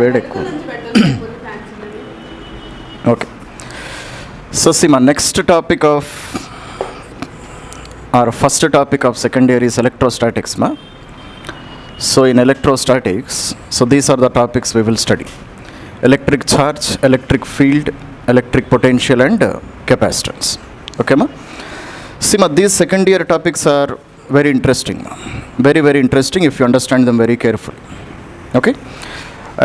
వేడి ఎక్కువ. Okay, so see my next topic of our first topic of second year is electrostatics ma. So in electrostatics, so these are the topics we will study: electric charge, electric field, electric potential and capacitance. Okay ma. See ma, these second year topics are very interesting ma. Very interesting if you understand them very carefully. Okay,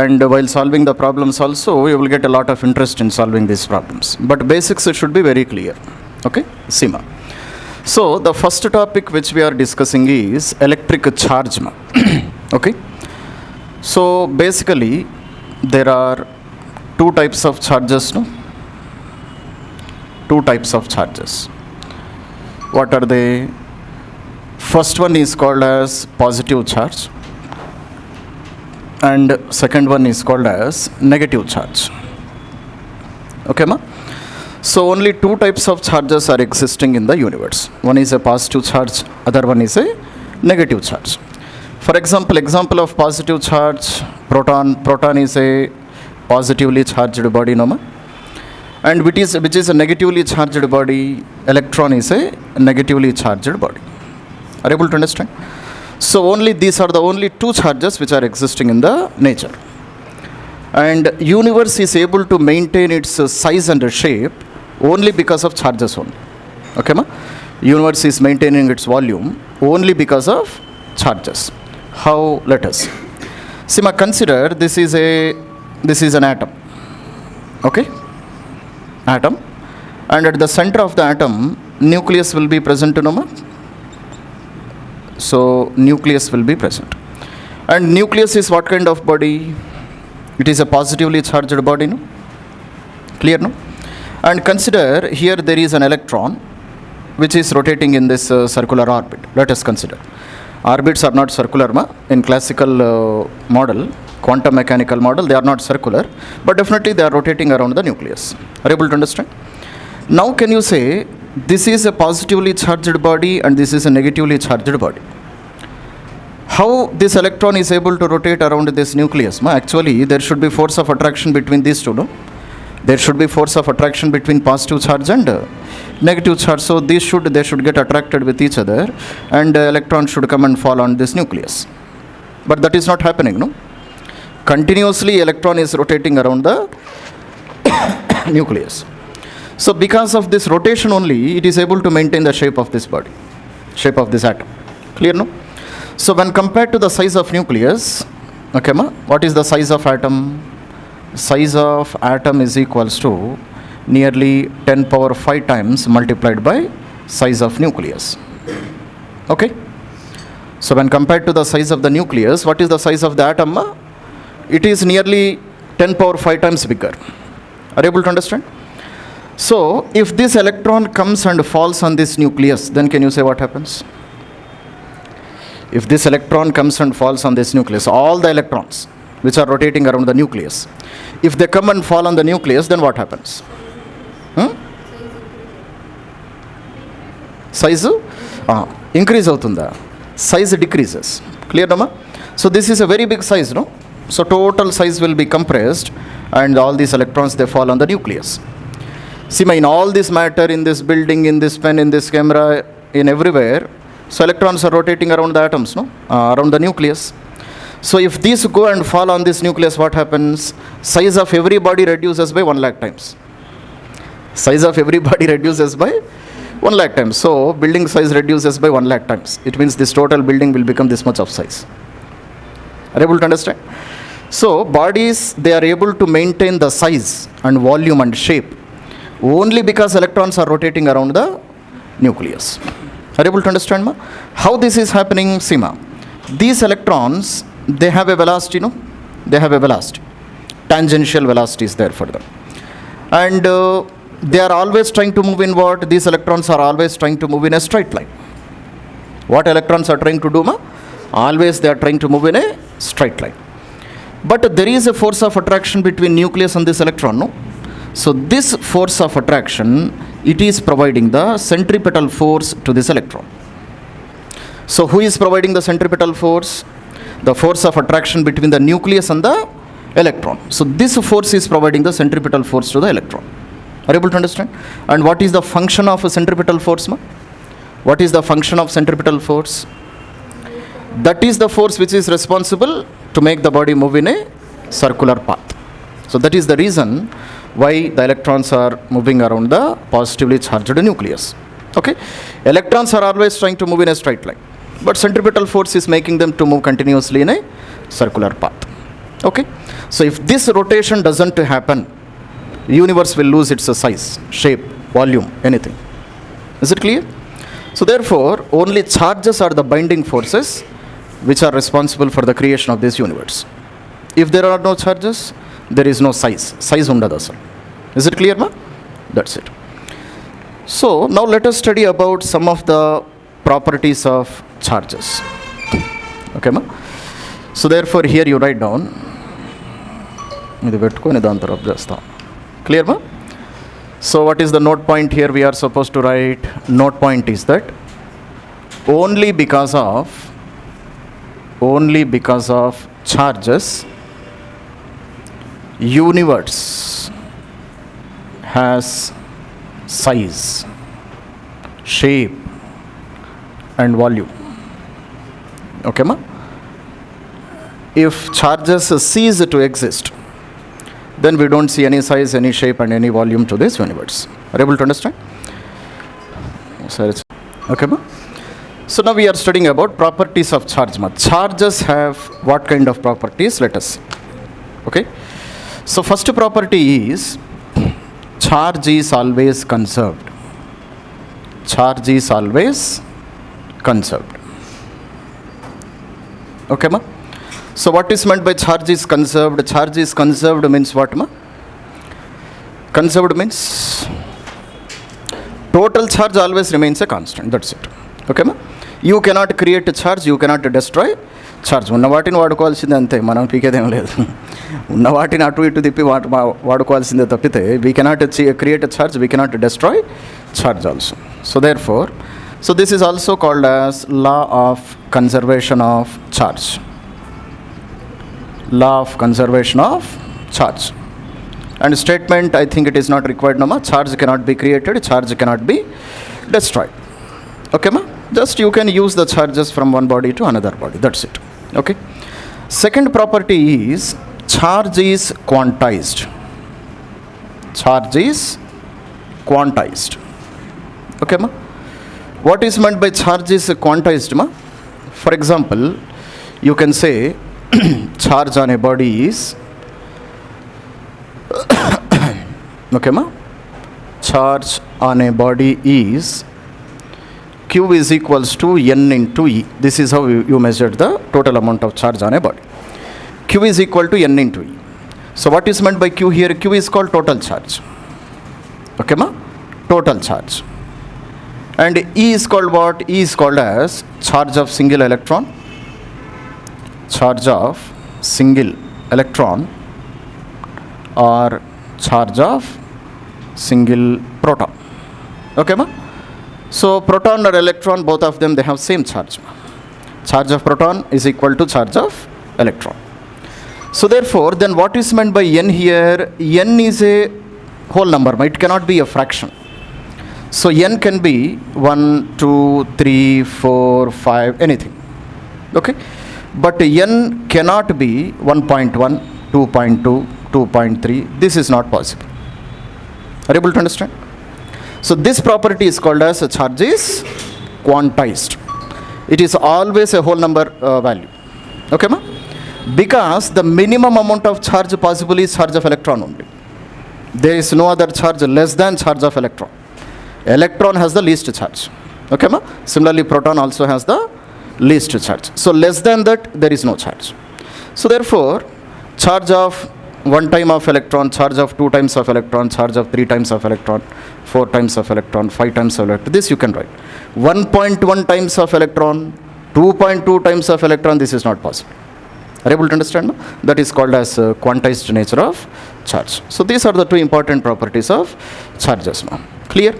and while solving the problems also you will get a lot of interest in solving these problems, but basics should be very clear. Okay, see ma. So the first topic which we are discussing is electric charge ma. Okay, so basically there are two types of charges, no? Two types of charges. What are they? First one is called as positive charge and second one is called as negative charge. Okay ma. So only two types of charges are existing in the universe. One is a positive charge, other one is a negative charge. For example of positive charge, proton is a positively charged body, no ma. And which is a negatively charged body, electron is a negatively charged body. Are you able to understand? So only these are the only two charges which are existing in the nature, and universe is able to maintain its size and shape only because of charges only. Okay ma. Universe is maintaining its volume only because of charges. How? Let us see ma. Consider this is an atom. Okay, atom, and at the center of the atom nucleus will be present, no ma. So nucleus will be present, and nucleus is what kind of body? It is a positively charged body, no? Clear, no? And consider here there is an electron which is rotating in this circular orbit. Let us consider. Orbits are not circular ma. In classical model, quantum mechanical model, they are not circular, but definitely they are rotating around the nucleus. Are you able to understand? Now can you say this is a positively charged body and this is a negatively charged body? How this electron is able to rotate around this nucleus? Actually there should be force of attraction between these two, no? There should be force of attraction between positive charge and negative charge. So they should get attracted with each other, and electron should come and fall on this nucleus. But that is not happening, no? Continuously electron is rotating around the nucleus. So because of this rotation only, it is able to maintain the shape of this body, shape of this atom. Clear, no? So when compared to the size of nucleus, okay ma, what is the size of atom? Size of atom is equals to nearly 10 power 5 times multiplied by size of nucleus. Okay, so when compared to the size of the nucleus, what is the size of the atom? It is nearly 10 power 5 times bigger. Are you able to understand? So if this electron comes and falls on this nucleus, then can you say what happens? If this electron comes and falls on this nucleus, all the electrons which are rotating around the nucleus, if they come and fall on the nucleus, then what happens? Size increase avutunda, size decreases. Clear, no ma? So this is a very big size, no? So total size will be compressed and all these electrons, they fall on the nucleus. See, in all this matter, in this building, in this pen, in this camera, in everywhere, so electrons are rotating around the atoms, no? Around the nucleus. So if these go and fall on this nucleus, what happens? Size of every body reduces by 1 lakh times. Size of every body reduces by 1 lakh times. So building size reduces by 1 lakh times. It means this total building will become this much of size. Are you able to understand? So bodies, they are able to maintain the size and volume and shape only because electrons are rotating around the nucleus. Are you able to understand, ma? How this is happening? See ma, these electrons, they have a velocity, no? They have a velocity. Tangential velocity is there for them. And they are always trying to move in what? These electrons are always trying to move in a straight line. What electrons are trying to do, ma? Always they are trying to move in a straight line. But there is a force of attraction between nucleus and this electron, no? So this force of attraction, it is providing the centripetal force to this electron. So who is providing the centripetal force? The force of attraction between the nucleus and the electron. So this force is providing the centripetal force to the electron. Are you able to understand? And what is the function of a centripetal force, ma? What is the function of centripetal force? That is the force which is responsible to make the body move in a circular path. So that is the reason why the electrons are moving around the positively charged nucleus. Okay? Electrons are always trying to move in a straight line, but centripetal force is making them to move continuously in a circular path. Okay? So if this rotation doesn't happen, universe will lose its size, shape, volume, anything. Is it clear? So therefore, only charges are the binding forces which are responsible for the creation of this universe. If there are no charges, there is no size. Size undadu asalu. Is it clear, ma? That's it. So now let us study about some of the properties of charges. Okay, ma? So therefore here you write down. Clear, ma? So what is the note point here we are supposed to write? Note point is that only because of charges, universe has size, shape and volume. Okay, ma? If charges cease to exist, then we don't see any size, any shape and any volume to this universe. Are you able to understand? Okay, ma? So now we are studying about properties of charge, ma. Charges have what kind of properties? Let us see. Okay? So first property is charge is always conserved. Charge is always conserved. Okay, ma? So what is meant by charge is conserved? Charge is conserved means what, ma? Conserved means total charge always remains a constant. That's it. Okay, ma? You cannot create a charge, you cannot destroy charge. ఉన్న వాటిని వాడుకోవాల్సిందే అంతే, మనం పీకేదేం లేదు. ఉన్న వాటిని అటు ఇటు తిప్పి వాడుకోవాల్సిందే తప్పితే we cannot create a charge, we cannot destroy charge also. So therefore, so this is also called as law of conservation of charge. Law of conservation of charge. And statement, I think it is not required, no ma. Charge cannot be created, charge cannot be destroyed. Okay, ma? Just you can use the charges from one body to another body. That's it. Okay. Second property is charge is quantized. Charge is quantized. Okay, ma? What is meant by charge is quantized, ma? For example, you can say charge on a body is okay, ma? Charge on a body is Q is equals to N into E. This is how you measure the total amount of charge on a body. Q is equal to N into E. So what is meant by Q here? Q is called total charge. Okay, ma? Total charge. And E is called what? E is called as charge of single electron. Charge of single electron or charge of single proton. Okay, ma? So proton or electron, both of them, they have same charge. Charge of proton is equal to charge of electron. So therefore, then what is meant by N here? N is a whole number, it cannot be a fraction. So N can be 1, 2, 3, 4, 5, anything. Okay? But N cannot be 1.1, 2.2, 2.3. This is not possible. Are you able to understand? So this property is called as a charge is quantized. It is always a whole number value. Okay, ma? Because the minimum amount of charge possible is charge of electron only. There is no other charge less than charge of electron. Electron has the least charge. Okay, ma? Similarly, proton also has the least charge. So less than that, there is no charge. So therefore, charge of 1 time of electron, charge of 2 times of electron, charge of 3 times of electron, 4 times of electron, 5 times of electron. This you can write. 1.1 times of electron, 2.2 times of electron, this is not possible. Are you able to understand? No? That is called as quantized nature of charge. So these are the two important properties of charges. Clear?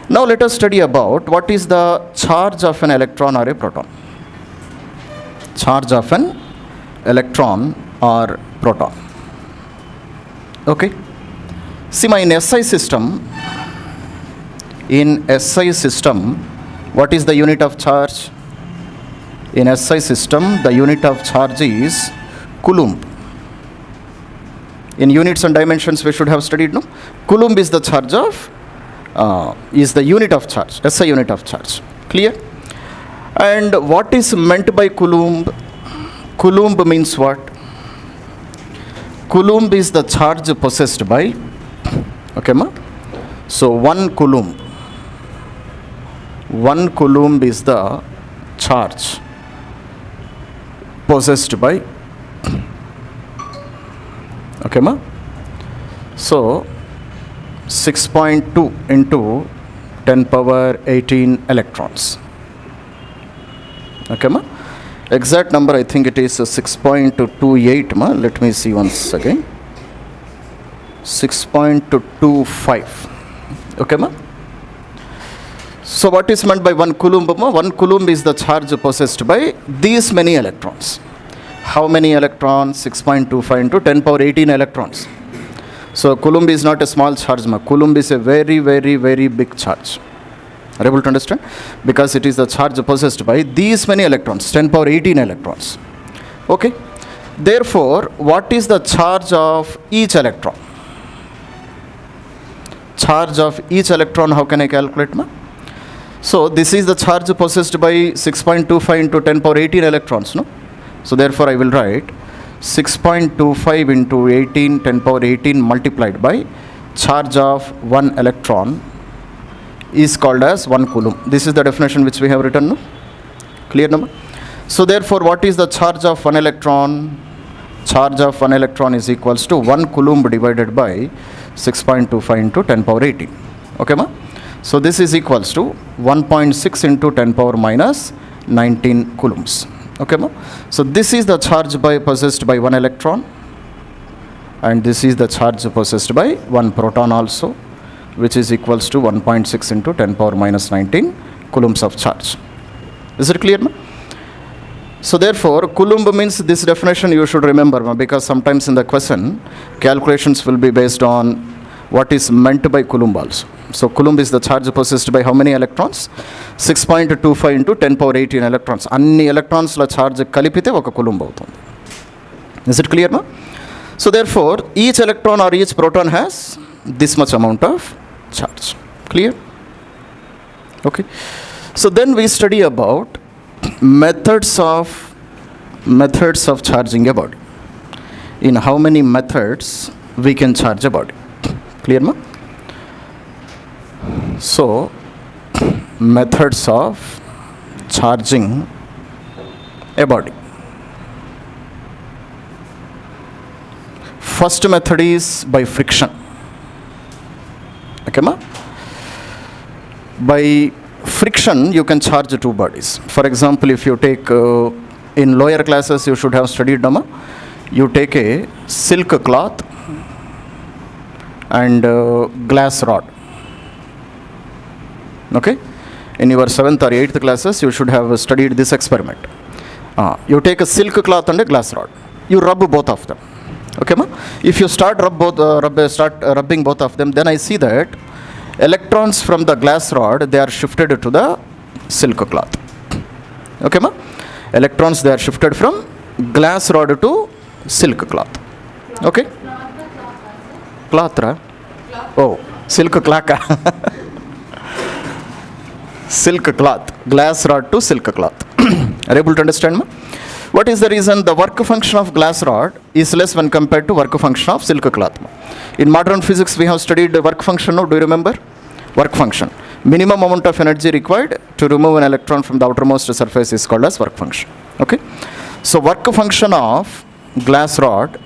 Now let us study about what is the charge of an electron or a proton. Charge of an electron or proton. Okay. See, in SI system, what is the unit of charge? In SI system, the unit of charge is Coulomb. In units and dimensions, we should have studied, no? Coulomb is the charge of, is the unit of charge, SI unit of charge. Clear? And what is meant by Coulomb? Coulomb means what? Coulomb is the charge possessed by, okay ma? So 1 Coulomb is the charge possessed by, okay ma? So 6.2 into 10 power 18 electrons. Okay ma? Exact number I think it is 6.28 ma. Let me see once again. 6.25. Okay ma? So what is meant by 1 Coulomb ma? 1 Coulomb is the charge possessed by these many electrons. How many electrons? 6.25 into 10 power 18 electrons. So Coulomb is not a small charge ma. Coulomb is a very, very, very big charge. Are you able to understand? Because it is the charge possessed by these many electrons, 10 power 18 electrons. Okay. Therefore, what is the charge of each electron? Charge of each electron, how can I calculate ma? So this is the charge possessed by 6.25 into 10 power 18 electrons, no? So therefore I will write 6.25 into 18, 10 power 18 multiplied by charge of 1 electron is called as 1 Coulomb. This is the definition which we have written, no? Clear number? So therefore, what is the charge of 1 electron? Charge of 1 electron is equals to 1 Coulomb divided by 6.25 into 10 power 18. Okay ma? So this is equals to 1.6 into 10 power minus 19 coulombs. Okay ma? So this is the charge possessed by 1 electron, and this is the charge possessed by 1 proton also, which is equals to 1.6 into 10 power minus 19 coulombs of charge. Is it clear ma? So therefore, Coulomb means, this definition you should remember ma, because sometimes in the question calculations will be based on what is meant by Coulomb also. So Coulomb is the charge possessed by how many electrons? 6.25 into 10 power 18 electrons. Anni electrons la charge kalipite oka Coulomb avutundi. Is it clear ma? So therefore, each electron or each proton has this much amount of charge. Clear? Okay. So then we study about methods of charging a body. In how many methods we can charge a body. Clear ma? So methods of charging a body. First method is by friction. Okay ma? By friction you can charge two bodies. For example, if you take in lower classes you should have studied Dhamma. You take a silk cloth and glass rod. Okay? In your 7th or 8th classes you should have studied this experiment. You take a silk cloth and a glass rod. You rub both of them. Okay ma? If you start rubbing both of them, then I see that electrons from the glass rod, they are shifted to the silk cloth. Okay ma? Electrons, they are shifted from glass rod to silk cloth. Okay? Cloth ra? Oh, silk cloth. Silk cloth. Glass rod to silk cloth. Are you able to understand ma? What is the reason? The work function of glass rod is less when compared to work function of silk cloth. In modern physics we have studied the work function. No? Do you remember? Work function. Minimum amount of energy required to remove an electron from the outermost surface is called as work function. Okay? So work function of glass rod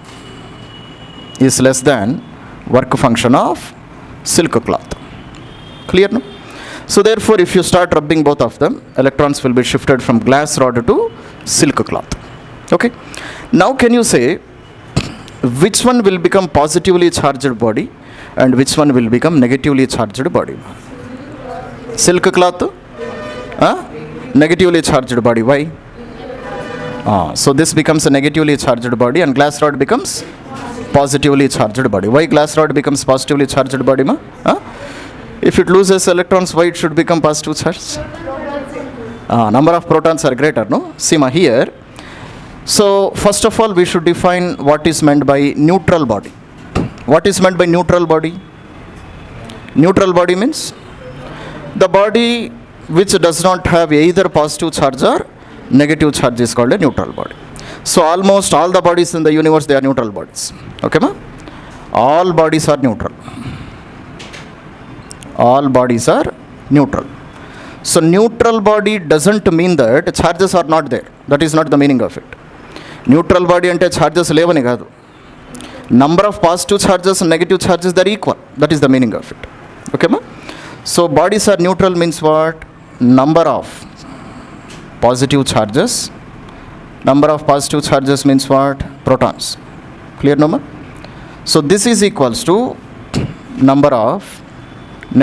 is less than work function of silk cloth. Clear no? So therefore, if you start rubbing both of them, electrons will be shifted from glass rod to silk cloth. Okay? Now can you say which one will become positively charged body and which one will become negatively charged body? Silk cloth? Negatively charged body. Why? So this becomes a negatively charged body and glass rod becomes positively charged body. Why glass rod becomes positively charged body, ma? Huh? If it loses electrons, why it should become positive charge? Number of protons are greater, no? See ma, here. So first of all, we should define what is meant by neutral body. What is meant by neutral body? Neutral body means the body which does not have either positive charge or negative charge is called a neutral body. So almost all the bodies in the universe, they are neutral bodies. Okay, ma? All bodies are neutral. All bodies are neutral. So neutral body doesn't mean that charges are not there. That is not the meaning of it. Neutral body ante charges levani kaadu. Number of positive charges and negative charges, they are equal. That is the meaning of it. Okay, ma? So bodies are neutral means what? Number of positive charges. Number of positive charges means what? Protons. Clear, no, ma? So this is equals to number of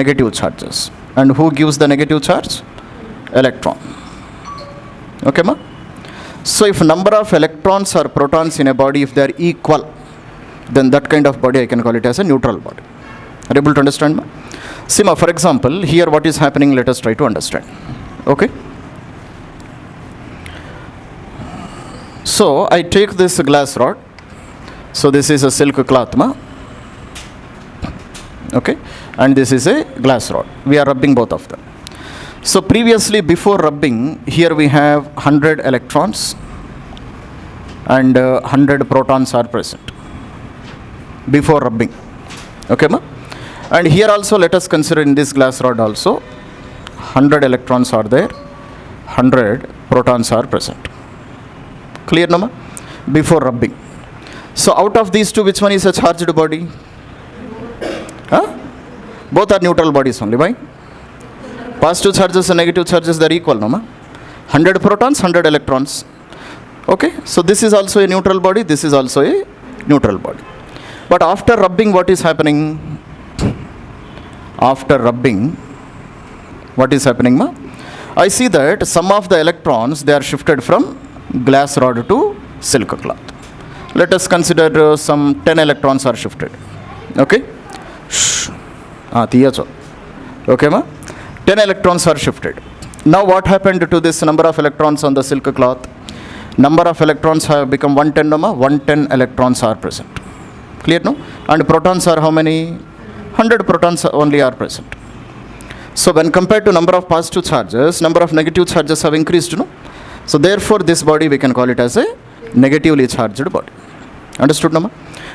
negative charges. And who gives the negative charge? Electron. Okay, ma? So if number of electrons or protons in a body, if they are equal, then that kind of body I can call it as a neutral body. Are you able to understand, ma? See, ma, for example, here what is happening, let us try to understand. Okay? So I take this glass rod. So this is a silk cloth, ma? Okay? And this is a glass rod. We are rubbing both of them. So previously, before rubbing, here we have 100 electrons and 100 protons are present before rubbing. Okay, ma? And here also let us consider in this glass rod also 100 electrons are there, 100 protons are present. Clear, no, ma? Before rubbing. So out of these two, which one is a charged body? Huh? Both are neutral bodies only. Why? Positive charges and negative charges, they are equal, no, ma? 100 protons, 100 electrons. Okay, so this is also a neutral body, this is also a neutral body. But after rubbing, what is happening? After rubbing, what is happening, ma? I see that some of the electrons, they are shifted from glass rod to silk cloth. Let us consider some 10 electrons are shifted. Okay? Okay, ma? 10 electrons are shifted. Now what happened to this number of electrons on the silk cloth? Number of electrons have become 110, no, ma? 110 electrons are present. Clear, no? And protons are how many? 100 protons only are present. So when compared to number of positive charges, number of negative charges have increased, no? So therefore this body we can call it as a negatively charged body. Understood, no, ma?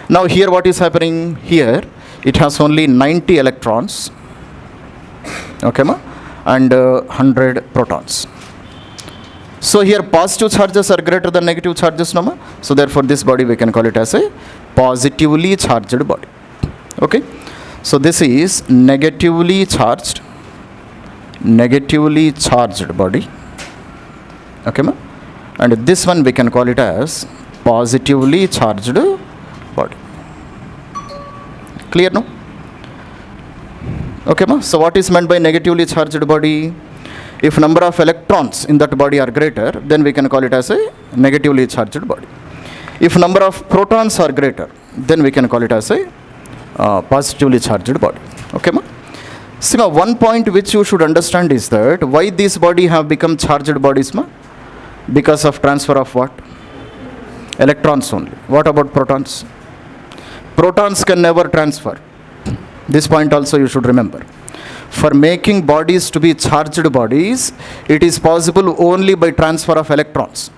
Now here what is happening? Here it has only 90 electrons. Okay, ma? And 100 protons. So here positive charges are greater than negative charges, no, ma? So therefore this body we can call it as a positively charged body. Okay? So this is negatively charged body. Okay, ma? And this one we can call it as positively charged body. Clear, no? Okay, ma? So what is meant by negatively charged body? If number of electrons in that body are greater, then we can call it as a negatively charged body. If number of protons are greater, then we can call it as a positively charged body. Okay, ma? See, ma, one point which you should understand is that why these body have become charged bodies, ma? Because of transfer of what? Electrons only. What about protons? Protons can never transfer. This point also you should remember. For making bodies to be charged bodies, it is possible only by transfer of electrons.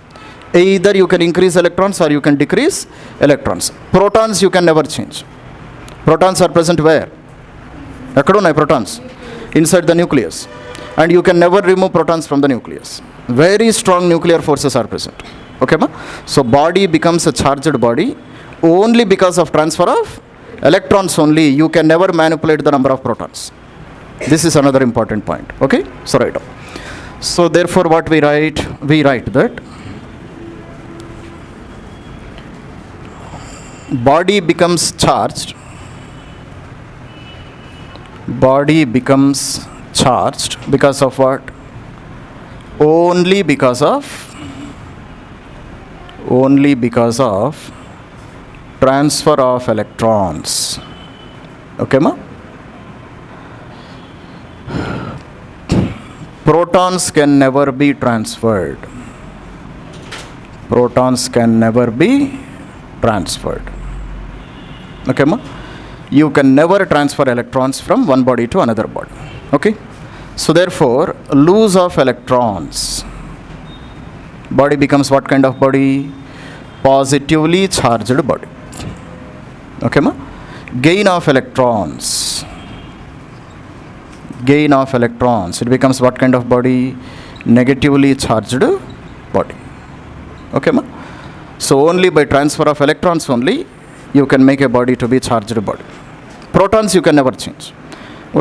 Either you can increase electrons or you can decrease electrons. Protons you can never change. Protons are present where? Protons inside the nucleus. And you can never remove protons from the nucleus. Very strong nuclear forces are present. Okay, ma? So body becomes a charged body only because of transfer of electrons only. You can never manipulate the number of protons. This is another important point. Okay? So write down. So therefore what we write? We write that body becomes charged. Body becomes charged because of what? Only because of transfer of electrons. Okay ma? Protons can never be transferred. Protons can never be transferred. Okay ma? You can never transfer electrons from one body to another body. Okay? So therefore, loss of electrons. Body becomes what kind of body? Positively charged body. Okay ma? Gain of electrons. Gain of electrons. It becomes what kind of body? Negatively charged body. Okay ma? So only by transfer of electrons only you can make a body to be charged body. Protons you can never change.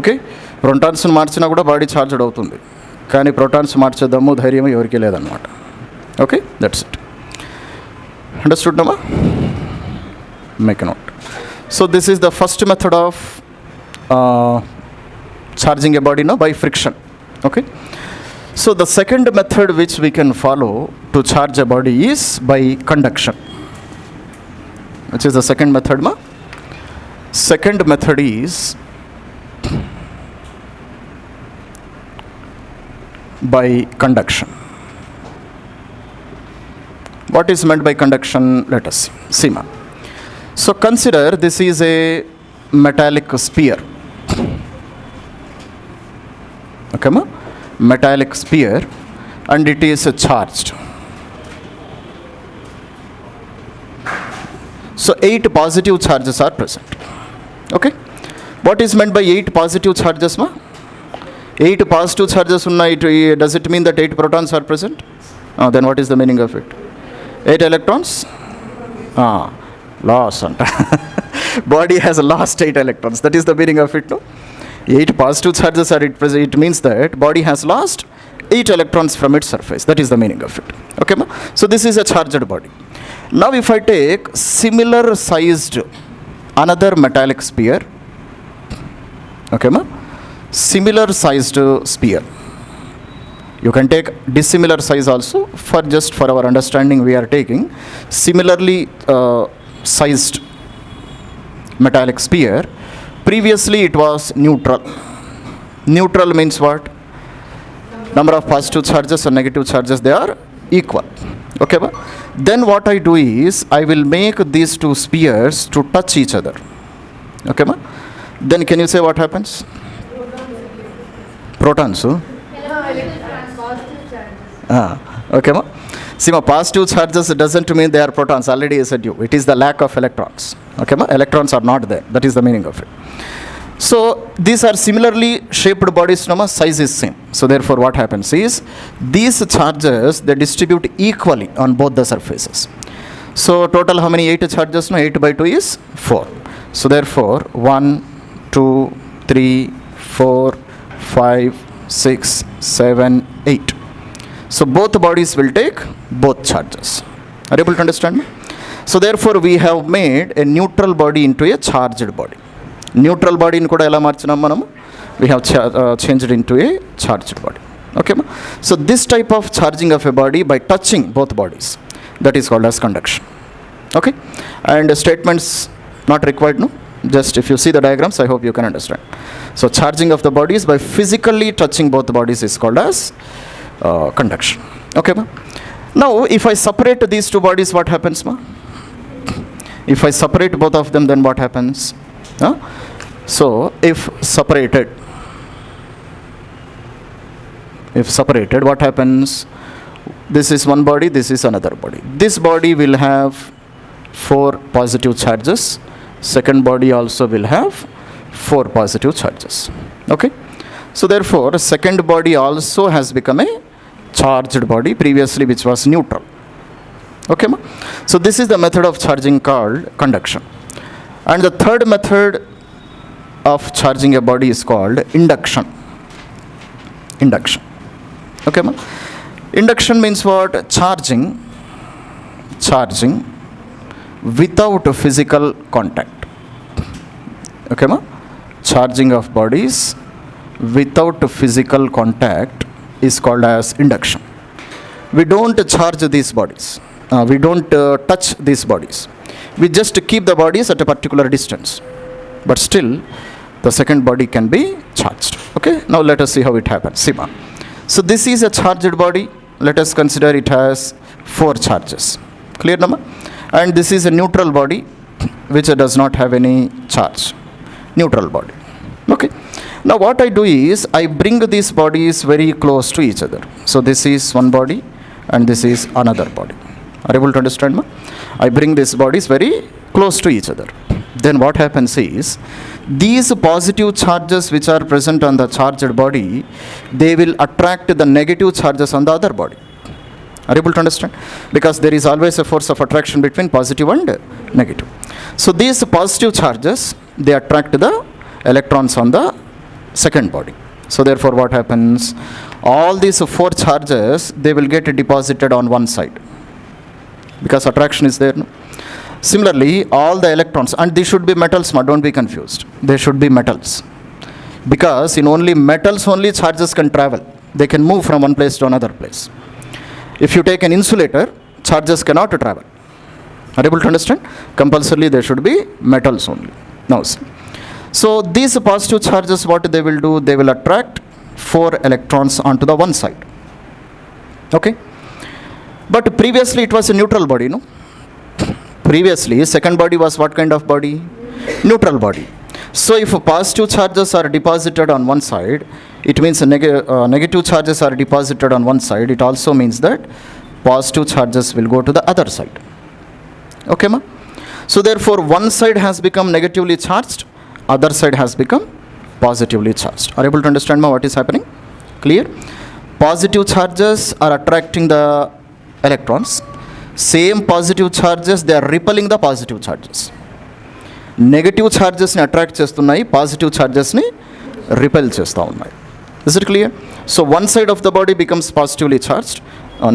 Okay? Protons మార్చినా కూడా body charged అవుతుంది, కానీ protons మార్చే దమ్ము ధైర్యం ఎవరికి లేదన్నమాట. Okay, that's it. Understood నమ్మా? Make note. So this is the first method of charging a body by friction. Okay, so the second method which we can follow to charge a body is by conduction. Which is the second method ma? Second method is by conduction. What is meant by conduction? Let us see ma. So consider this is a metallic sphere. Okay ma? Metallic sphere, and it is charged. So 8 positive charges are present. Okay, what is meant by 8 positive charges ma? 8 positive charges unna, does it mean that 8 protons are present? Then what is the meaning of it? 8 electrons? Loss anta. Body has lost 8 electrons. That is the meaning of it, no? 8 positive charges are present. It means that body has lost 8 electrons from its surface. That is the meaning of it. Okay ma? So this is a charged body. Now if I take similar sized another metallic sphere, okay ma? Similar sized sphere. You can take dissimilar size also. For our understanding, we are taking similarly sized metallic sphere. Previously it was neutral. Neutral means what? Number of positive charges and negative charges, they are equal. Okay ba? Then what I do is I will make these two spheres to touch each other. Okay ma? Then can you say what happens? Protons. Okay ma? See ma, positive charges doesn't mean they are protons. Already I said you, it is the lack of electrons. Okay ma? Electrons are not there. That is the meaning of it. So these are similarly shaped bodies, no ma? Size is same. So therefore what happens is these charges, they distribute equally on both the surfaces. So total how many 8 charges? No, 8 by 2 is 4. So therefore 1, 2, 3, 4, 5, 6, 7, 8. So both bodies will take both charges. Are you able to understand me? So therefore we have made a neutral body into a charged body. Neutral body in kuda ela marchinam manamu? We have changed into a charged body. Okay ma? So this type of charging of a body by touching both bodies, that is called as conduction. Okay, and statements not required, no? Just if you see the diagrams, I hope you can understand. So charging of the bodies by physically touching both the bodies is called as conduction. Okay ma? Now if I separate these two bodies, what happens ma? If I separate both of them, then what happens? So if separated, what happens? This is one body, this is another body. This body will have 4 positive charges. Second body also will have 4 positive charges. Okay, so therefore second body also has become a charged body, previously which was neutral. Okay ma? So this is the method of charging called conduction. And the third method of charging a body is called induction. Induction. Okay ma? Induction means what? Charging without physical contact. Okay ma? Charging of bodies without physical contact is called as induction. We don't charge these bodies. We don't touch these bodies. We just keep the bodies at a particular distance, but still the second body can be charged. Okay, now let us see how it happens. Sima. So this is a charged body. Let us consider it has 4 charges. Clear, Nama? And this is a neutral body which does not have any charge. Neutral body. Okay. Now what I do is I bring these bodies very close to each other. So this is one body and this is another body. Are you able to understand, ma? I bring these bodies very close to each other. Then what happens is these positive charges which are present on the charged body, they will attract the negative charges on the other body. Are you able to understand? Because there is always a force of attraction between positive and negative. So these positive charges, they attract the electrons on the second body. So therefore what happens? All these 4 charges, they will get deposited on one side, because attraction is there. No? Similarly, all the electrons, and these should be metals, don't be confused. They should be metals. Because in only metals only charges can travel. They can move from one place to another place. If you take an insulator, charges cannot travel. Are you able to understand? Compulsorily they should be metals only. Now see. So these positive charges, what they will do? They will attract 4 electrons onto the one side. Okay. But previously it was a neutral body, no? Previously second body was what kind of body? Neutral body. So if positive charges are deposited on one side, it means negative charges are deposited on one side. It also means that positive charges will go to the other side. Okay, ma? So therefore one side has become negatively charged, other side has become positively charged. Are you able to understand, ma, what is happening? Clear? Positive charges are attracting the electrons. Same positive charges, they are repelling the positive charges. Negative charges ni attract చేస్తున్నాయి, positive charges ni repel చేస్తూ ఉన్నాయి. Is it clear? So one side of the body becomes positively charged,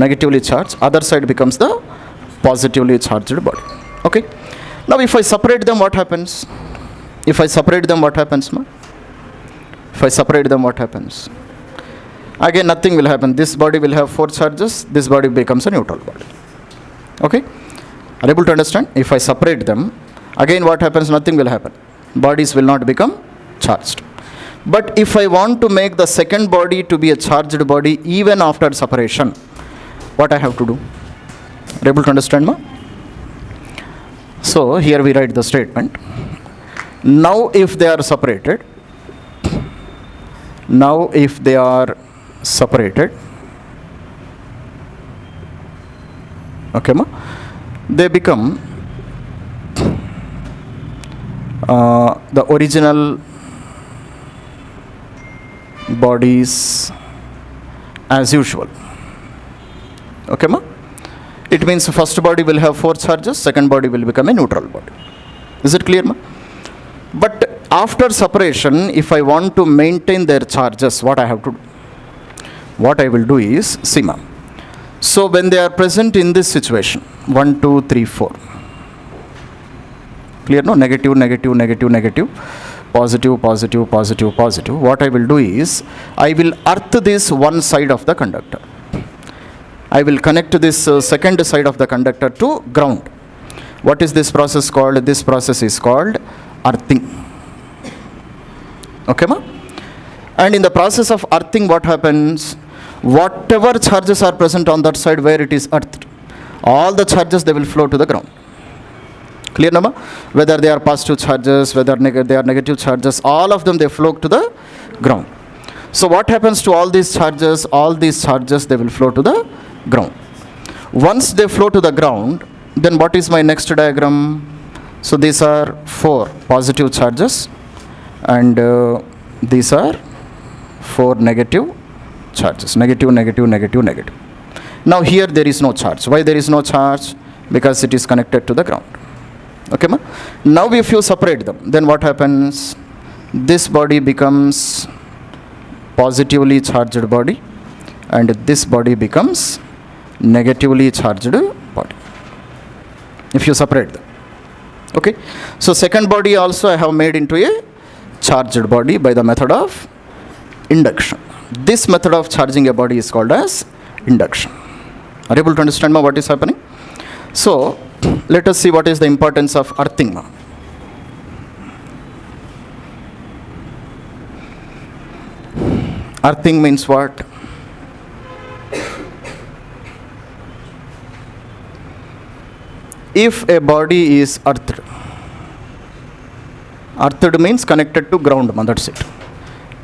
negatively charged, other side becomes the positively charged body. Okay. Now if I separate them, what happens? If I separate them, what happens, ma? If I separate them, what happens? Again nothing will happen. This body will have 4 charges, this body becomes a neutral body. Okay. Are you able to understand? If I separate them, again what happens? Nothing will happen. Bodies will not become charged. But if I want to make the second body to be a charged body even after separation, what I have to do? Are you able to understand, ma? So here we write the statement. Now if they are separated, okay, ma? They become the original bodies as usual. Okay, ma? It means first body will have 4 charges, second body will become a neutral body. Is it clear, ma? But after separation, if I want to maintain their charges, what I have to do? What I will do is, see, ma. So when they are present in this situation, 1, 2, 3, 4. Clear, no? Negative, negative, negative, negative. Positive, positive, positive, positive. What I will do is, I will earth this one side of the conductor. I will connect this second side of the conductor to ground. What is this process called? This process is called earthing. Okay, ma? And in the process of earthing, what happens? Whatever charges are present on that side where it is earthed, all the charges, they will flow to the ground. Clear, Nama? Whether they are positive charges, whether they are negative charges, all of them, they flow to the ground. So what happens to all these charges? All these charges, they will flow to the ground. Once they flow to the ground, then what is my next diagram? So these are 4 positive charges and these are 4 negative charges. Negative, negative, negative, negative. Now here there is no charge. Why there is no charge? Because it is connected to the ground. Okay, ma? Now if you separate them, then what happens? This body becomes positively charged body and this body becomes negatively charged body, if you separate them. Okay. So second body also I have made into a charged body by the method of induction. This method of charging a body is called as induction. Are you able to understand what is happening? So let us see what is the importance of earthing. Earthing means what? If a body is earthed means connected to ground, that's it.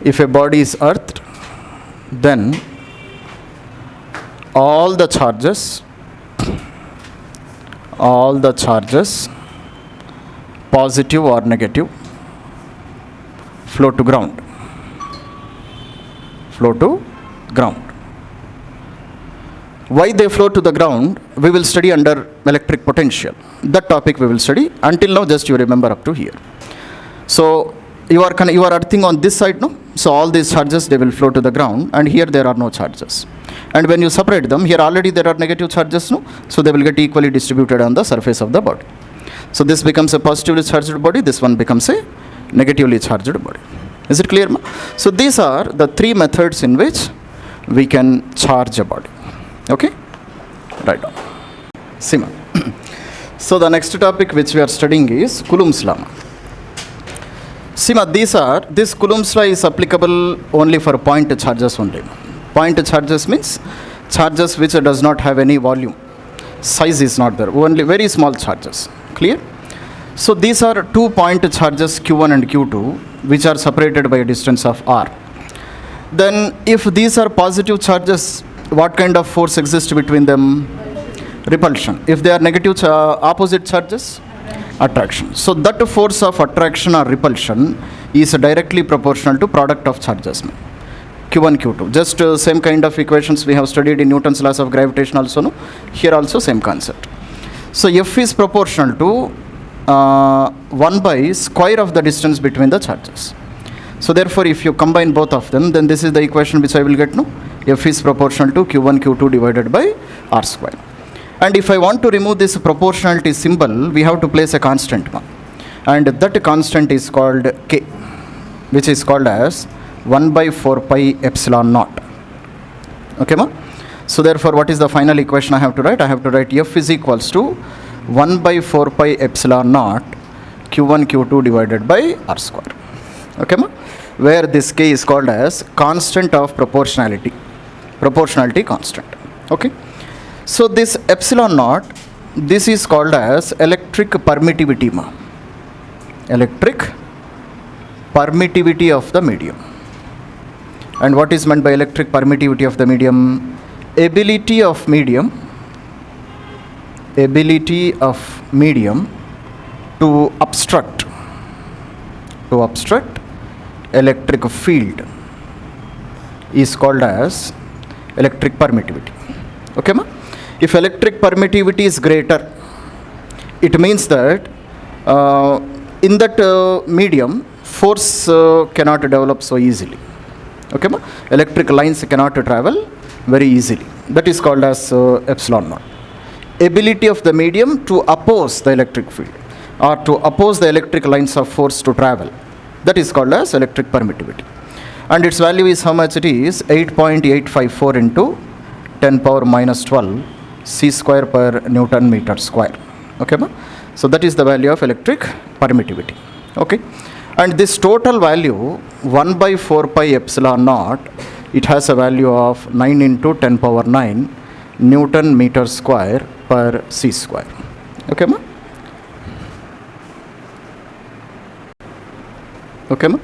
If a body is earthed, then all the charges, positive or negative, flow to ground. Why they flow to the ground, we will study under electric potential. That topic we will study. Until now, just you remember up to here. So you are earthing on this side, no? So all these charges, they will flow to the ground, and here there are no charges. And when you separate them, here already there are negative charges, no? So they will get equally distributed on the surface of the body. So this becomes a positively charged body, this one becomes a negatively charged body. Is it clear, ma? So these are the three methods in which we can charge a body. Okay? Right on. Sima. So the next topic which we are studying is Coulomb's law. Sima, this Coulomb's law is applicable only for point charges only. Point charges means charges which does not have any volume. Size is not there, only very small charges. Clear? So these are 2 point charges Q1 and Q2 which are separated by a distance of r. Then if these are positive charges, what kind of force exists between them? Repulsion. If they are negative opposite charges, attraction. So that force of attraction or repulsion is directly proportional to product of charges. Q1, Q2. Just same kind of equations we have studied in Newton's laws of gravitation also. No? Here also same concept. So F is proportional to 1 by square of the distance between the charges. So therefore, if you combine both of them, then this is the equation which I will get, no? F is proportional to Q1, Q2 divided by R square. And if I want to remove this proportionality symbol, we have to place a constant. And that constant is called K, which is called as 1 by 4 pi epsilon naught. Okay, ma? So therefore, what is the final equation I have to write? I have to write F is equals to 1 by 4 pi epsilon naught Q1, Q2 divided by R square. Okay, ma? Where this K is called as constant of proportionality constant. Okay. So this epsilon naught, this is called as electric permittivity, ma. Electric permittivity of the medium. And what is meant by electric permittivity of the medium? Ability of medium to obstruct electric field is called as electric permittivity. Okay, ma? If electric permittivity is greater, it means that in that medium, force cannot develop so easily. Okay, ma? Electric lines cannot travel very easily. That is called as epsilon naught. Ability of the medium to oppose the electric field or to oppose the electric lines of force to travel. That is called as electric permittivity. And its value is how much it is? 8.854 into 10 power minus 12 C square per Newton meter square. Okay, ma? So that is the value of electric permittivity. Okay. And this total value 1 by 4 pi epsilon naught, it has a value of 9 into 10 power 9 Newton meter square per C square. Okay, ma? Okay, ma?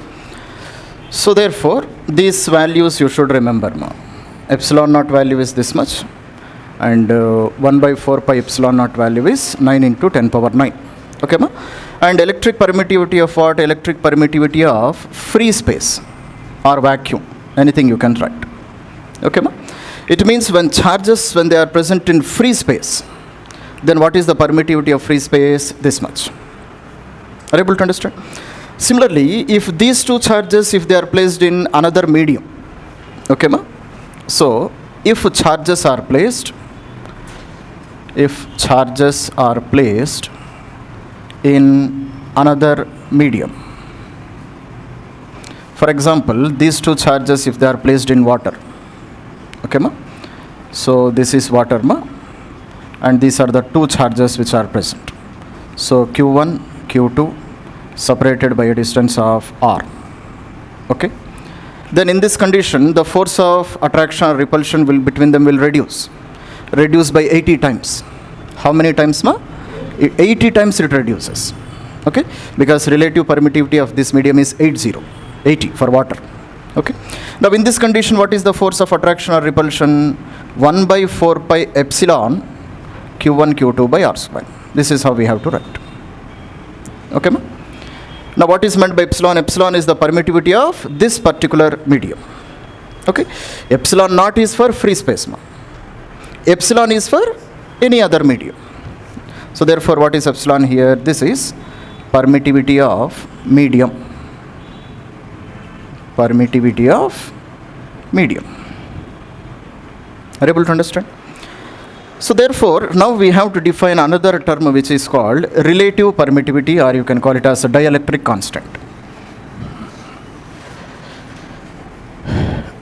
So therefore, these values you should remember, ma. Epsilon naught value is this much, and 1 by 4 pi epsilon naught value is 9 into 10 power 9. Okay, ma? And electric permittivity of what? Electric permittivity of free space or vacuum. Anything you can write. Okay, ma? It means when charges, when they are present in free space, then what is the permittivity of free space? This much. Are you able to understand? Similarly, if these two charges, if they are placed in another medium, okay, ma? So, if charges are placed in another medium, for example, these two charges, if they are placed in water, okay, ma? So, this is water, ma? and these are the two charges which are present. So Q1, Q2 separated by a distance of r. Okay. Then in this condition, the force of attraction or repulsion will between them will reduce by 80 times. How many times, ma? 80 times it reduces. Okay, because relative permittivity of this medium is 80 for water. Okay. Now in this condition, what is the force of attraction or repulsion? 1 by 4 pi epsilon Q1 Q2 by r square. This is how we have to write. Okay, ma? Now what is meant by epsilon? Epsilon is the permittivity of this particular medium. Okay. Epsilon naught is for free space, ma. Epsilon is for any other medium. So therefore, what is epsilon here? This is permittivity of medium. Permittivity of medium. Are you able to understand? So therefore, now we have to define another term which is called relative permittivity, or you can call it as a dielectric constant.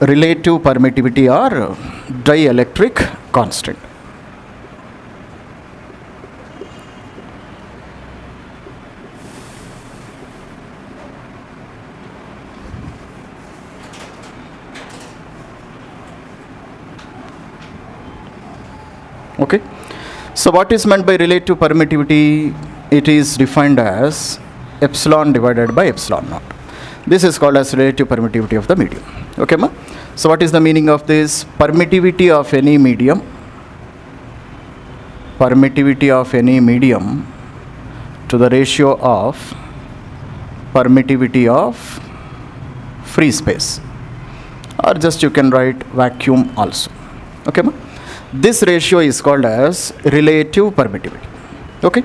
Relative permittivity or dielectric constant. Okay. So what is meant by relative permittivity? It is defined as epsilon divided by epsilon naught. This is called as relative permittivity of the medium. Okay, ma? So what is the meaning of this? Permittivity of any medium. Permittivity of any medium to the ratio of permittivity of free space. Or just you can write vacuum also. Okay, ma? This ratio is called as relative permittivity. Okay.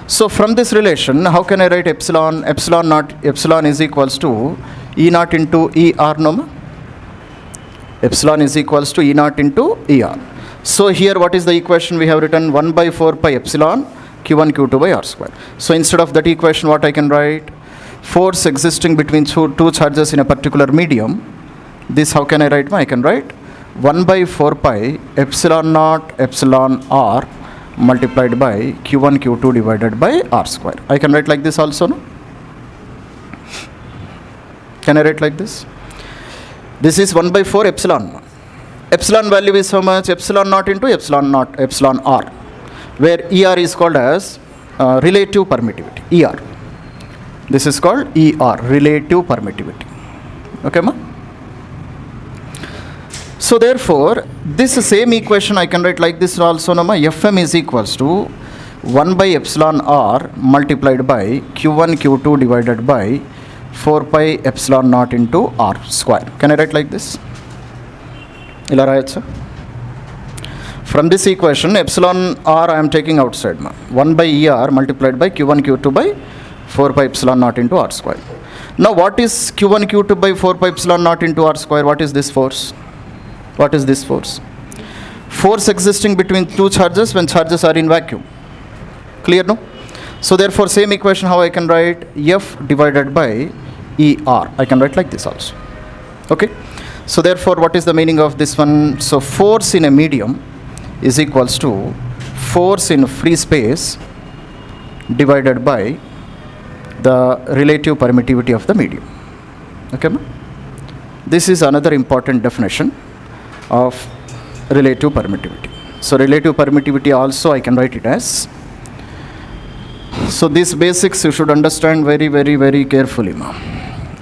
So from this relation, how can I write epsilon? Epsilon naught, epsilon is equals to E naught into ER, no? Epsilon is equals to E naught into ER. So here what is the equation we have written? 1 by 4 pi epsilon Q1 Q2 by R square. So instead of that equation, what I can write? Force existing between two charges in a particular medium. This how can I write? I can write 1 by 4 pi epsilon naught epsilon r multiplied by Q1 Q2 divided by R square. I can write like this also, no? Can I write like this? This is 1 by 4 epsilon. Epsilon value is how much? Epsilon naught into epsilon naught epsilon r, where ER is called as relative permittivity. ER. This is called ER, relative permittivity. Okay, ma? So therefore, this same equation I can write like this also, no, ma? Fm is equals to 1 by epsilon r multiplied by Q1 Q2 divided by 4 pi epsilon naught into r square. Can I write like this? Ila rayacha? From this equation, epsilon r I am taking outside, ma. 1 by ER multiplied by Q1 Q2 by 4 pi epsilon naught into r square. Now what is Q1 Q2 by 4 pi epsilon naught into r square? What is this force? What is this force? Force existing between two charges when charges are in vacuum. Clear, no? So therefore, same equation how I can write? F divided by ER. I can write like this also. Okay. So therefore, what is the meaning of this one? So force in a medium is equals to force in free space divided by the relative permittivity of the medium. Okay, ma? This is another important definition of relative permittivity. So relative permittivity also I can write it as. So these basics you should understand very, very, very carefully, ma.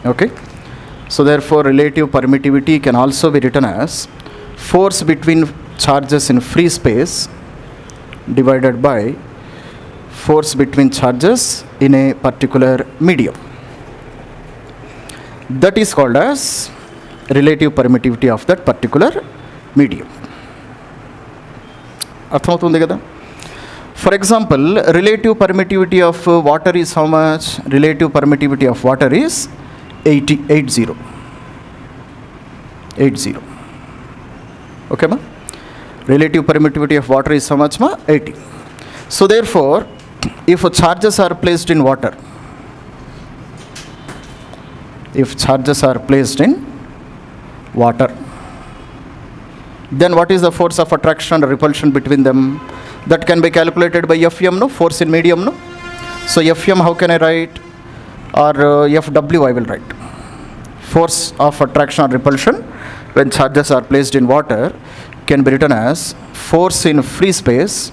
Okay. So therefore, relative permittivity can also be written as force between charges in free space divided by force between charges in a particular medium. That is called as relative permittivity of that particular medium. అర్థమవుతుంది కదా? For example, relative permittivity of water is how much? Relative permittivity of water is 80. Okay, ma? Relative permittivity of water is how much, ma? 80. So therefore, if charges are placed in water, then what is the force of attraction and repulsion between them? That can be calculated by Fm, no? Force in medium, no? So Fm, how can I write? Or Fw I will write. Force of attraction or repulsion when charges are placed in water can be written as force in free space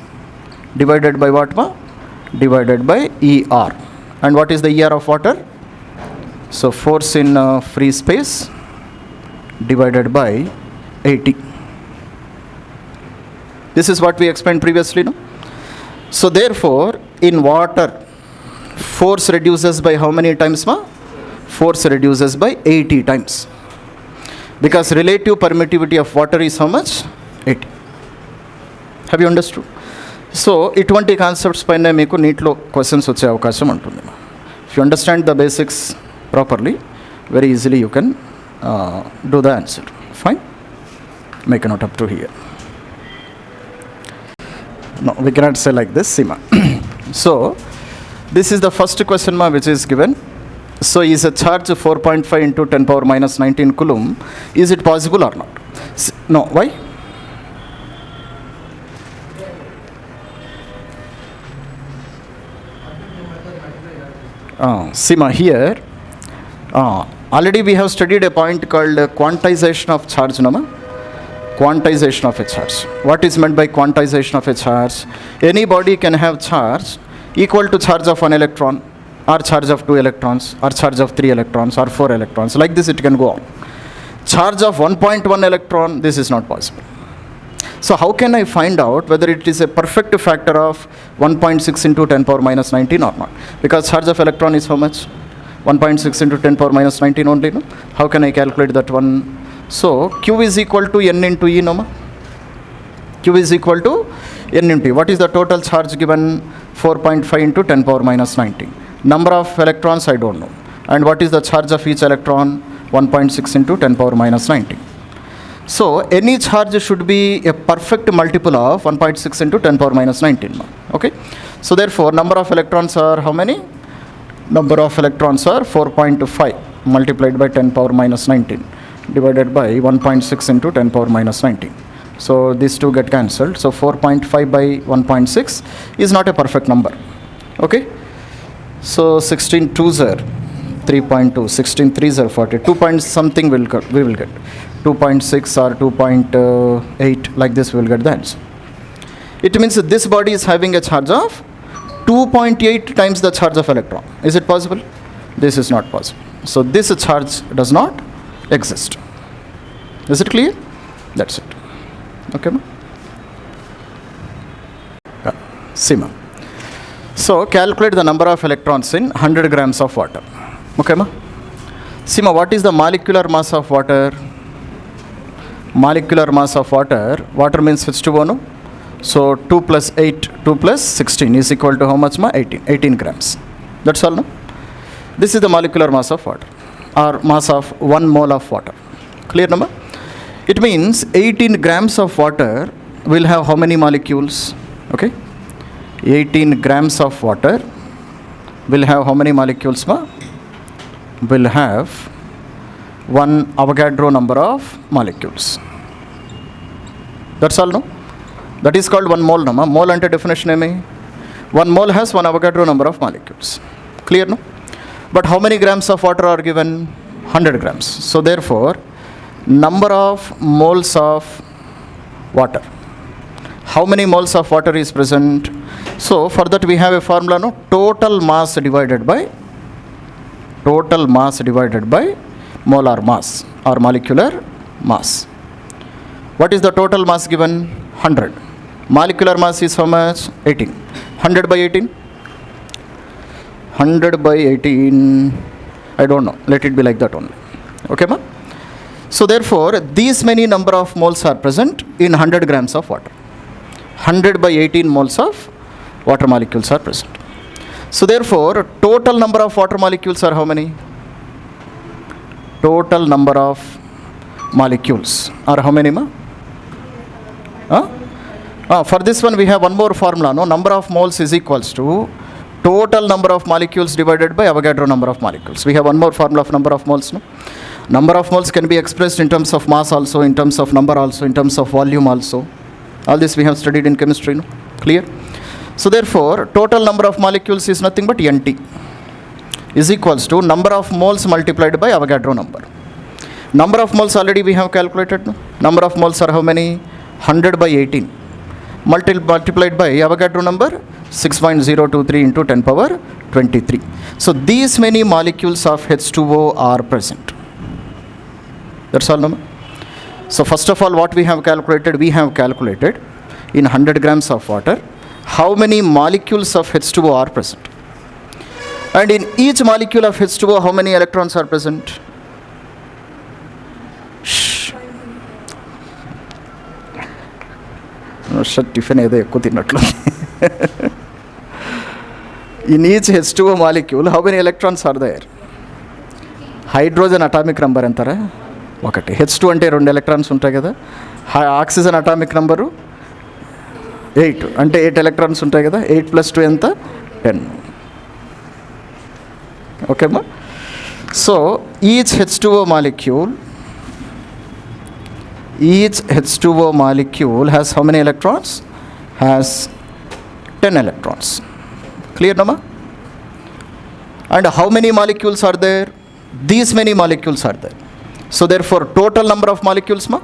divided by what, ma? Divided by ER. And what is the ER of water? So force in free space divided by 80. This is what we explained previously, no? So therefore, in water, force reduces by how many times, ma? Force reduces by 80 times. Because relative permittivity of water is how much? 80. Have you understood? So, ఇటువంటి concepts పైన మీకు నీట్లో questions వచ్చే అవకాశం ఉంటుంది. If you understand the basics properly, very easily you can do the answer. Fine? Make a note up to here. No, we cannot say like this, Sima. So, this is the first question which is given. So, is a charge 4.5 into 10 power minus 19 coulomb, is it possible or not? No, why? Sima, here, already we have studied a point called quantization of charge, no? Quantization of a charge. What is meant by quantization of a charge? Any body can have charge equal to charge of 1 electron, or charge of 2 electrons, or charge of 3 electrons, or 4 electrons. Like this it can go on. Charge of 1.1 electron, this is not possible. So how can I find out whether it is a perfect factor of 1.6 into 10 power minus 19 or not? Because charge of electron is how much? 1.6 into 10 power minus 19 only, no? How can I calculate that one? So Q is equal to N into E, no? Q is equal to N into E. What is the total charge given? 4.5 into 10 power minus 19. Number of electrons, I don't know. And what is the charge of each electron? 1.6 into 10 power minus 19. So any charge should be a perfect multiple of 1.6 into 10 power minus 19. Okay. So therefore, number of electrons are how many? Number of electrons are 4.5 multiplied by 10 power minus 19 divided by 1.6 into 10 power minus 19. So these two get cancelled. So 4.5 by 1.6 is not a perfect number. Okay. So 16 2s are 3.2, 16 3s are 40. 2 point something we will get. 2.6 or 2.8, like this we will get the answer. It means that this body is having a charge of 2.8 times the charge of electron. Is it possible? This is not possible. So this charge does not exist. Is it clear? That's it. Okay, ma? Sima. So calculate the number of electrons in 100 grams of water. Okay, ma? Sima, what is the molecular mass of water? Molecular mass of water, water means H2O, no? So 2 plus 8, 2 plus 16 is equal to how much, ma? 18 grams. That's all, no? This is the molecular mass of water, or mass of 1 mole of water. Clear, number? It means 18 grams of water will have how many molecules? Okay? 18 grams of water will have how many molecules, ma? Will have 1 Avogadro number of molecules. That's all, no? That is called 1 mole, no? Mole ante definition emi? 1 mole has 1 Avogadro number of molecules. Clear, no? But how many grams of water are given? 100 grams. So therefore, number of moles of water. How many moles of water is present? So for that we have a formula, no? Total mass divided by molar mass or molecular mass. What is the total mass given? 100. Molecular mass is how much? 18. 100 by 18? 100 by 18, I don't know. Let it be like that only. Okay, ma? So therefore, these many number of moles are present in 100 grams of water. 100 by 18 moles of water molecules are present. So therefore, total number of water molecules are how many? Total number of molecules are how many, ma? For this one we have one more formula, no? Number of moles is equals to total number of molecules divided by Avogadro number of molecules. We have one more formula of number of moles, no? Number of moles can be expressed in terms of mass also, in terms of number also, in terms of volume also. All this we have studied in chemistry, no? Clear? So therefore, total number of molecules is nothing but Nt is equals to number of moles multiplied by Avogadro number. Number of moles already we have calculated. No? Number of moles are how many? 100 by 18. Multiplied by Avogadro number 6.023 into 10 power 23. So these many molecules of H2O are present. That's all. No? So first of all, what we have calculated in 100 grams of water, how many molecules of H2O are present. And in each molecule of H2O, how many electrons are present? Tiffin ఏదో ఎక్కువ తిన్నట్లు. In each H2O molecule, how many electrons are there? Hydrogen atomic number ఎంతరా? ఒకటి. H2 అంటే 2 electrons ఉంటాయి కదా. Oxygen atomic number 8 అంటే 8 electrons ఉంటాయి కదా. 8 + 2 ఎంత? 10. ఓకేమ్మా? So each H2O molecule has how many electrons? Has 10 electrons. Clear, Nama? And how many molecules are there? These many molecules are there. So therefore, total number of molecules, ma?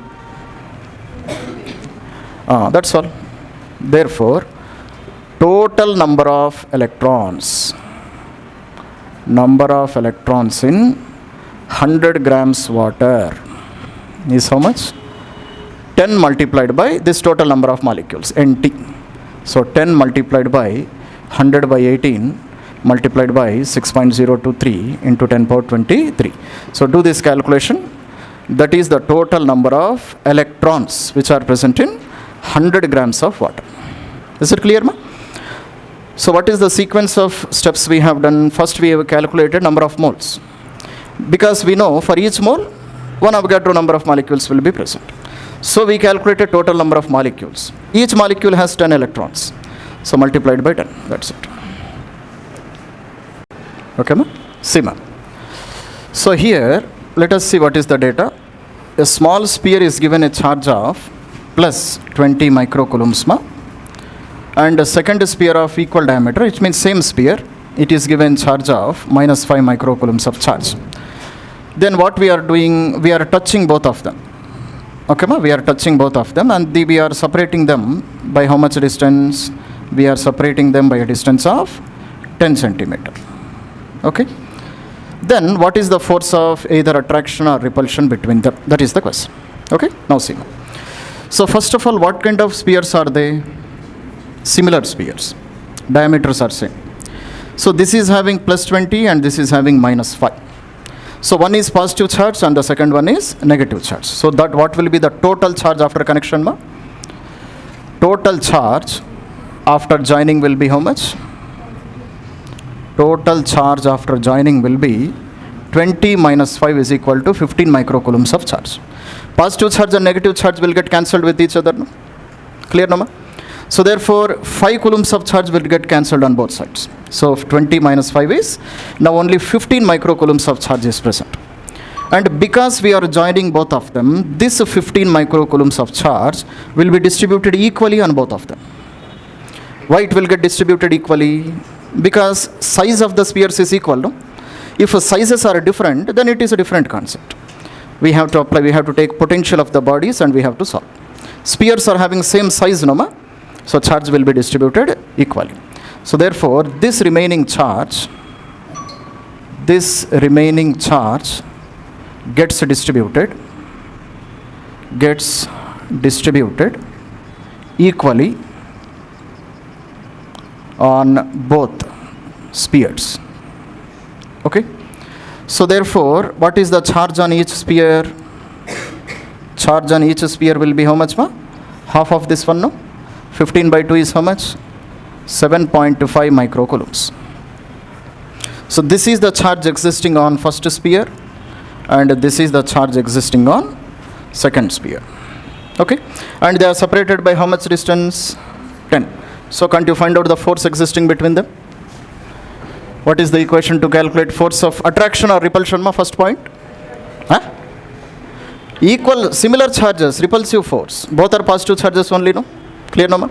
That's all. Therefore, total number of electrons in 100 grams water is how much? 10 multiplied by this total number of molecules, Nt. So 10 multiplied by 100 by 18 multiplied by 6.023 into 10 power 23. So do this calculation. That is the total number of electrons which are present in 100 grams of water. Is it clear, ma? So what is the sequence of steps we have done? First we have calculated number of moles. Because we know for each mole, 1 Avogadro number of molecules will be present. So we calculated total number of molecules. Each molecule has 10 electrons. So multiplied by 10. That's it. Okay, ma? See, ma. So here, let us see what is the data. A small sphere is given a charge of plus 20 microcoulombs, ma. And a second sphere of equal diameter, which means same sphere, it is given charge of minus 5 microcoulombs of charge. Then what we are doing, we are touching both of them. Okay, ma? We are touching both of them and we are separating them by how much distance? We are separating them by a distance of 10 centimeter. Okay. Then what is the force of either attraction or repulsion between them? That is the question. Okay. Now see. So first of all, what kind of spheres are they? Similar spheres. Diameters are same. So this is having plus 20 and this is having minus 5. So one is positive charge and the second one is negative charge. So that what will be the total charge after connection, ma? Total charge after joining will be how much? Total charge after joining will be 20 minus 5 is equal to 15 microcoulombs of charge. Positive charge and negative charge will get cancelled with each other. No? Clear, no, ma? So therefore 5 coulombs of charge will get cancelled on both sides. So 20 minus 5 is now only 15 microcoulombs of charge is present. And because we are joining both of them, this 15 microcoulombs of charge will be distributed equally on both of them. Why it will get distributed equally? Because size of the spheres is equal. No? If sizes are different, then it is a different concept. We have to apply, we have to take potential of the bodies and we have to solve. Spheres are having same size, no, ma? So charge will be distributed equally. So therefore, this remaining charge gets distributed equally on both spheres. Okay. So therefore, what is the charge on each sphere? Charge on each sphere will be how much, ma? Half of this one, no? 15 by 2 is how much? 7.5 microcoulombs. So this is the charge existing on first sphere and this is the charge existing on second sphere. Okay. And they are separated by how much distance? 10. So can't you find out the force existing between them? What is the equation to calculate force of attraction or repulsion, ma? First point? Huh? Equal, similar charges, repulsive force. Both are positive charges only, no? Clear, no, ma?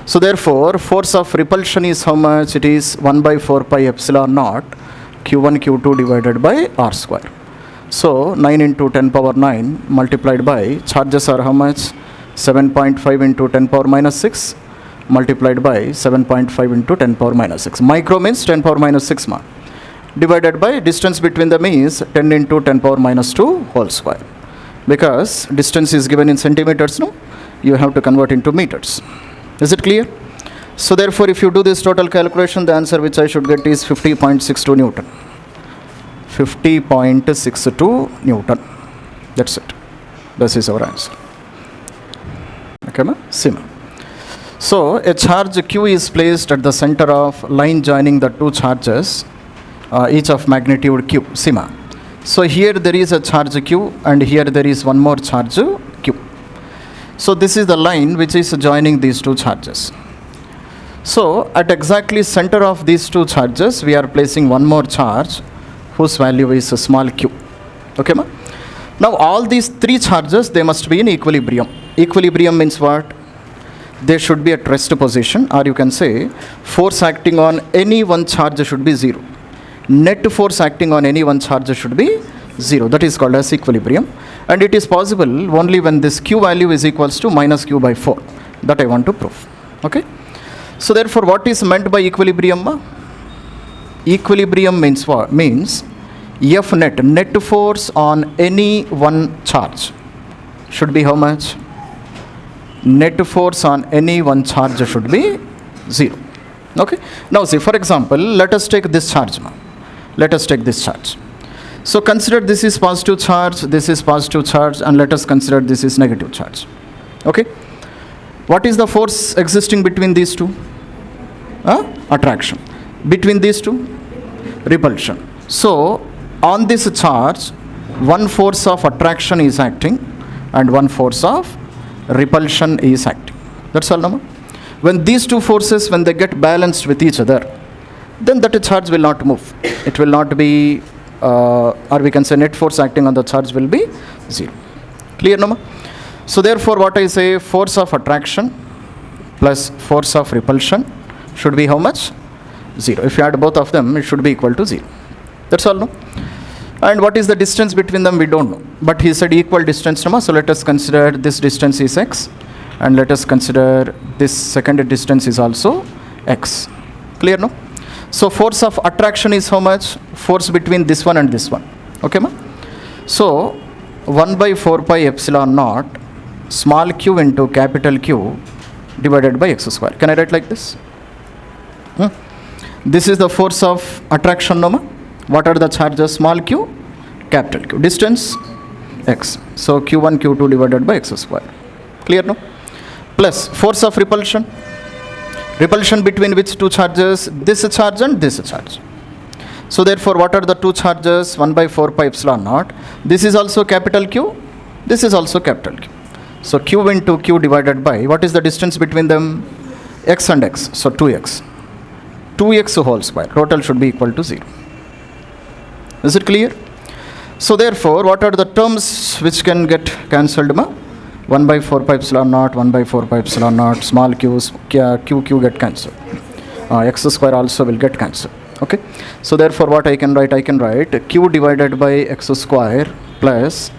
So therefore, force of repulsion is how much? It is 1 by 4 pi epsilon naught q1 q2 divided by r square. So 9 into 10 power 9 multiplied by charges are how much? 7.5 into 10 power minus 6 multiplied by 7.5 into 10 power minus 6. Micro means 10 power minus 6 ma. Divided by distance between them is 10 into 10 power minus 2 whole square. Because distance is given in centimeters, no? You have to convert into meters. Is it clear? So therefore, if you do this total calculation, the answer which I should get is 50.62 Newton. 50.62 Newton. That's it. This is our answer. Okay, ma? Sima. So a charge Q is placed at the center of line joining the two charges, each of magnitude Q, Sima. So here there is a charge Q and here there is one more charge Q. So this is the line which is joining these two charges. So at exactly center of these two charges, we are placing one more charge whose value is a small q. Okay, ma? Now all these three charges, they must be in equilibrium. Equilibrium means what? They should be at rest position, or you can say force acting on any one charge should be 0. Net force acting on any one charge should be 0. That is called as equilibrium. And it is possible only when this q value is equals to minus q by 4. That I want to prove. Okay. So therefore, what is meant by equilibrium? Equilibrium means what? Means F net force on any one charge should be how much? Net force on any one charge should be 0. Okay. Now see, for example, let us take this charge. Let us take this charge. So consider this is positive charge, this is positive charge, and let us consider this is negative charge. Okay. What is the force existing between these two? Attraction. Between these two? Repulsion. So on this charge, one force of attraction is acting and one force of repulsion is acting. That's all, no? When these two forces, when they get balanced with each other, then that charge will not move. It will not be, or we can say net force acting on the charge will be 0. Clear, no? So therefore, what I say, force of attraction plus force of repulsion should be how much? 0. If you add both of them, it should be equal to 0. That's all, no? And what is the distance between them? We don't know. But he said equal distance, no? So let us consider this distance is x, and let us consider this second distance is also x. Clear, no? So force of attraction is how much? Force between this one and this one. Okay, ma? So 1 by 4 pi epsilon naught small q into capital Q divided by x square. Can I write like this? This is the force of attraction, no? What are the charges? Small q, capital Q. Distance x. So q1, q2 divided by x square. Clear, no? Plus force of repulsion. Repulsion between which two charges? This charge and this charge. So therefore, what are the two charges? 1 by 4 pi epsilon naught. This is also capital Q. This is also capital Q. So q into q divided by, what is the distance between them? X and x. So 2x. 2x whole square. Total should be equal to 0. Is it clear? So therefore, what are the terms which can get cancelled, ma? 1 by 4 pi epsilon naught, 1 by 4 pi epsilon naught, small q's, q get cancelled. X square also will get cancelled. Okay. So therefore, what I can write? I can write q divided by x square plus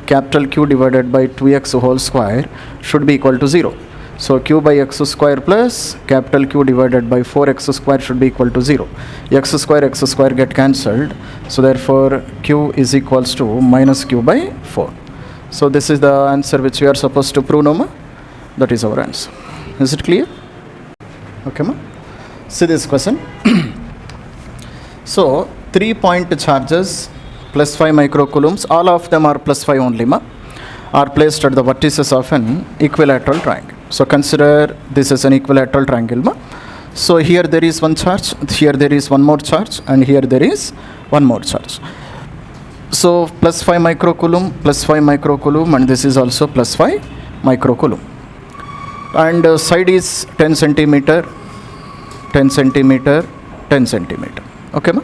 capital Q divided by 2x whole square should be equal to 0. So q by x square plus capital Q divided by 4x square should be equal to 0. X square get cancelled. So therefore, q is equals to minus q by 4. So this is the answer which we are supposed to prove, no, ma? That is our answer. Is it clear? Okay, ma? See this question. So 3-point charges plus 5 microcoulombs, all of them are plus 5 only, ma, are placed at the vertices of an equilateral triangle. So consider this as an equilateral triangle, ma. So here there is one charge, here there is one more charge, and here there is one more charge. So plus 5 microcoulomb, and this is also plus 5 microcoulomb. And side is 10 centimeter, 10 centimeter, 10 centimeter. Okay, ma?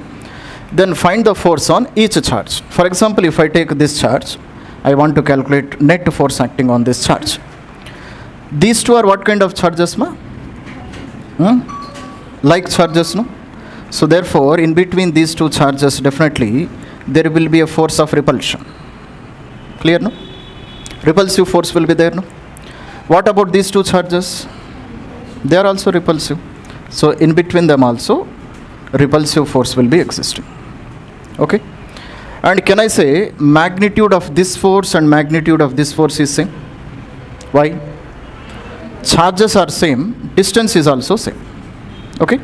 Then find the force on each charge. For example, if I take this charge, I want to calculate net force acting on this charge. These two are what kind of charges, ma? Like charges, no? So therefore, in between these two charges, definitely there will be a force of repulsion. Clear, no? Repulsive force will be there, no? What about these two charges? They are also repulsive. So in between them also, repulsive force will be existing. Okay? And can I say magnitude of this force and magnitude of this force is same? Why? Charges are same, distance is also same. Okay?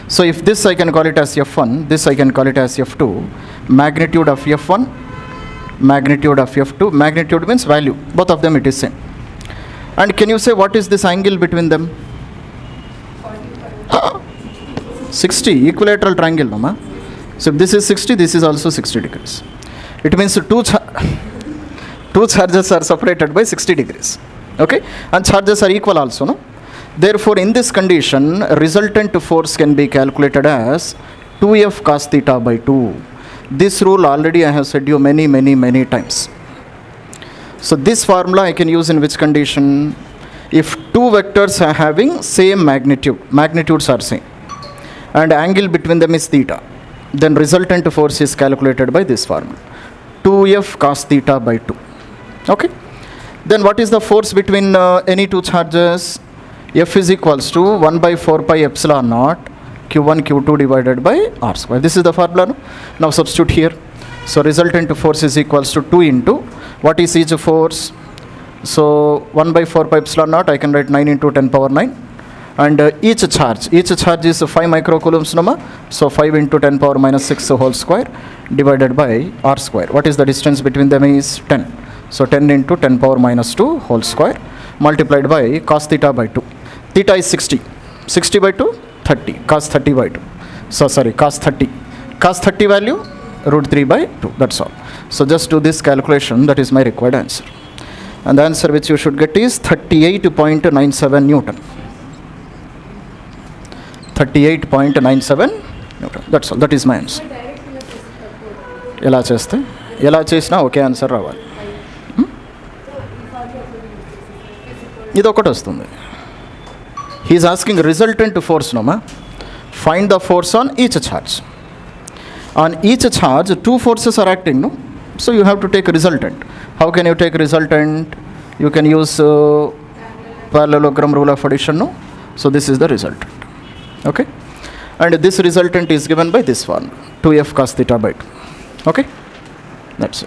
So if this I can call it as F1, this I can call it as F2, magnitude of F1, magnitude of F2, magnitude means value, both of them it is same. And can you say what is this angle between them? 60, equilateral triangle, no ma? So if this is 60, this is also 60 degrees. It means two charges are separated by 60 degrees. Okay? And charges are equal also, no? Therefore, in this condition, resultant force can be calculated as 2F cos theta by 2. This rule already I have said you many times. So this formula I can use in which condition? If two vectors are having same magnitude, magnitudes are same, and angle between them is theta, then resultant force is calculated by this formula, 2F cos theta by 2. Okay? Then what is the force between any two charges? F is equals to 1 by 4 pi epsilon naught Q1 Q2 divided by R square. This is the formula. No? Now substitute here. So resultant force is equals to 2 into, what is each force? So 1 by 4 pi epsilon naught, I can write 9 into 10 power 9. And each charge is 5 microcoulombs, no? So 5 into 10 power minus 6 whole square divided by R square. What is the distance between them is 10. So 10 into 10 power minus 2 whole square multiplied by cos theta by 2. Theta is 60. 60 by 2, 30. Cos 30 by 2. So sorry, cos 30. Cos 30 value, root 3 by 2. That's all. So just do this calculation. That is my required answer. And the answer which you should get is 38.97 Newton. 38.97 Newton. That's all. That is my answer. ఎలా చేసినా ఒకే answer రావాలి. ఇది ఒకటి వస్తుంది. He is asking resultant force, no ma? Find the force on each charge. On each charge, two forces are acting, no? So you have to take resultant. How can you take resultant? You can use parallelogram rule of addition, no? So this is the resultant. Okay? And this resultant is given by this one, 2F cos theta by 2. Okay? That's it.